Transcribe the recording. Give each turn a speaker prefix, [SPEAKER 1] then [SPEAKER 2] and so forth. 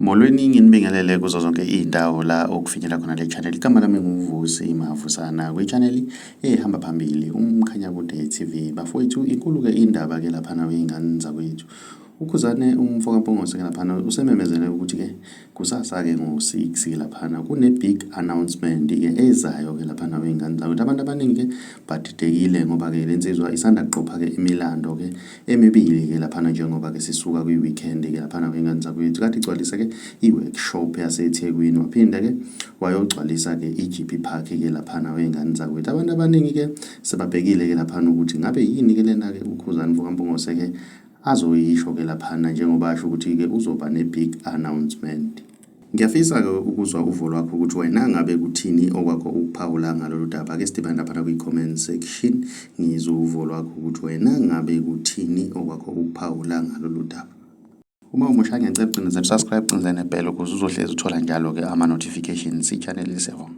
[SPEAKER 1] Molweni nginibingelele kuzo zonke iy'ndawo la okufinyelela khona le channel. Igama lami nguVusi Mavusana kwi-channel ehamba phambili uMkhanyakude TV. Bafowethu inkulu-ke indaba-ke laphana wey'ngane zakwethu. Ukhuzane umfo kaMpongose-ke laphana usememezele ukuthi-ke kusasa-ke ngo-6 laphana kune-big announcement-ke ezayo-ke laphana wey'ngane zakwethu. Abantu abaningi-ke badidekile ngoba-ke le nsizwa isanda kuqopha-ke imilando-ke emibili-ke laphana njengoba-ke sisuka kwi-weekend-ke laphana wey'ngane zakwethu. Kade igcwalisa-ke i-workshop yaseThekwini, waphinde-ke wayogcwalisa-ke i-GP Park-ke laphana wey'ngane zakwethu. Abantu abaningi-ke sebabhekile-ke laphana ukuthi ngabe yini-ke lena-ke ukhuzane umfo kaMpongose-ke azoyisho-ke laphana njengoba asho ukuthi-ke uzoba ne-big announcement. Ngiyafisa-ke ukuzwa uvo lwakho ukuthi wena ngabe kuthini okwakho ukuphawula ngalolu daba. Ake sidibane laphana kwi-comment section ngizwe uvo lwakho ukuthi wena ngabe kuthini okwakho ukuphawula ngalolu daba. Uma umusha ngiyacela ugcine subscribe, ugcine nebhelo ukuze uzohlezi uthola njalo-ke ama-notifications i-channel isevonke.